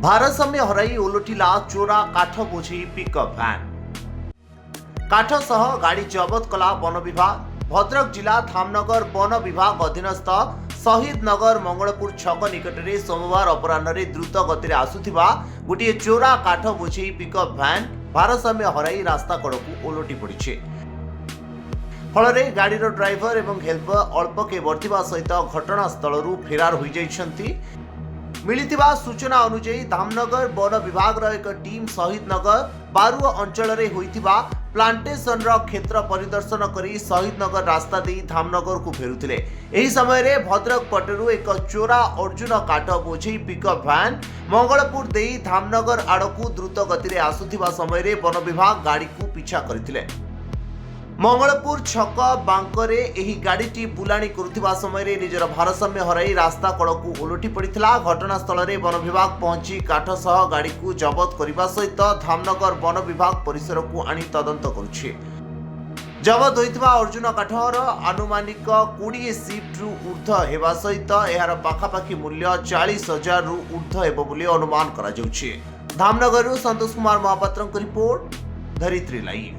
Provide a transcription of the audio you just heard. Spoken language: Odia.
ଭାରସାମ୍ୟ ହରାଇ ଓଲଟିଲା ଚୋରା କାଠ ବୋଝେଇ ପିକଅପ୍ ଭ୍ୟାନ୍। କାଠ ସହ ଗାଡ଼ି ଜବତ କଲା ବନ ବିଭାଗ। ଭଦ୍ରକ ଜିଲ୍ଲା ଧାମନଗର ବନ ବିଭାଗ ଅଧୀନସ୍ଥ ଶହୀଦ ନଗର ମଙ୍ଗଳପୁର ଛକ ନିକଟରେ ସୋମବାର ଅପରାହ୍ନରେ ଦ୍ରୁତ ଗତିରେ ଆସୁଥିବା ଗୋଟିଏ ଚୋରା କାଠ ବୋଝେଇ ପିକଅପ୍ ଭ୍ୟାନ୍ ଭାରସାମ୍ୟ ହରାଇ ରାସ୍ତା କଡ଼କୁ ଓଲଟି ପଡ଼ିଛି। ଫଳରେ ଗାଡ଼ିର ଡ୍ରାଇଭର ଏବଂ ହେଲ୍ପର ଅଳ୍ପକେ ବର୍ତ୍ତିବା ସହିତ ଘଟଣାସ୍ଥଳରୁ ଫେରାର ହୋଇଯାଇଛନ୍ତି। ମିଳିଥିବା ସୂଚନା ଅନୁଯାୟୀ ଧାମନଗର ବନ ବିଭାଗର ଏକ ଟିମ୍ ଶହୀଦ ନଗର ବାରୁଅ ଅଞ୍ଚଳରେ ହୋଇଥିବା ପ୍ଲାଣ୍ଟେସନର କ୍ଷେତ୍ର ପରିଦର୍ଶନ କରି ଶହୀଦ ନଗର ରାସ୍ତା ଦେଇ ଧାମନଗରକୁ ଫେରୁଥିଲେ। ଏହି ସମୟରେ ଭଦ୍ରକ ପଟରୁ ଏକ ଚୋରା ଅର୍ଜୁନ କାଠ ବୋଝେଇ ପିକଅପ୍ ଭ୍ୟାନ୍ ମଙ୍ଗଳପୁର ଦେଇ ଧାମନଗର ଆଡ଼କୁ ଦ୍ରୁତ ଗତିରେ ଆସୁଥିବା ସମୟରେ ବନ ବିଭାଗ ଗାଡ଼ିକୁ ପିଛା କରିଥିଲେ। ମଙ୍ଗଳପୁର ଛକ ବାଙ୍କରେ ଏହି ଗାଡ଼ିଟି ବୁଲାଣି କରୁଥିବା ସମୟରେ ନିଜର ଭାରସାମ୍ୟ ହରାଇ ରାସ୍ତା କଡ଼କୁ ଓଲଟି ପଡ଼ିଥିଲା। ଘଟଣାସ୍ଥଳରେ ବନ ବିଭାଗ ପହଞ୍ଚି କାଠ ସହ ଗାଡ଼ିକୁ ଜବତ କରିବା ସହିତ ଧାମନଗର ବନ ବିଭାଗ ପରିସରକୁ ଆଣି ତଦନ୍ତ କରୁଛି। ଜବତ ହୋଇଥିବା ଅର୍ଜୁନ କାଠର ଆନୁମାନିକ 20 ସିଫ୍ଟରୁ ଉର୍ଦ୍ଧ୍ୱ ହେବା ସହିତ ଏହାର ପାଖାପାଖି ମୂଲ୍ୟ 40,000ରୁ ଉର୍ଦ୍ଧ୍ୱ ହେବ ବୋଲି ଅନୁମାନ କରାଯାଉଛି। ଧାମନଗରରୁ ସନ୍ତୋଷ କୁମାର ମହାପାତ୍ରଙ୍କ ରିପୋର୍ଟ, ଧରିତ୍ରୀ ଲାଇଭ୍।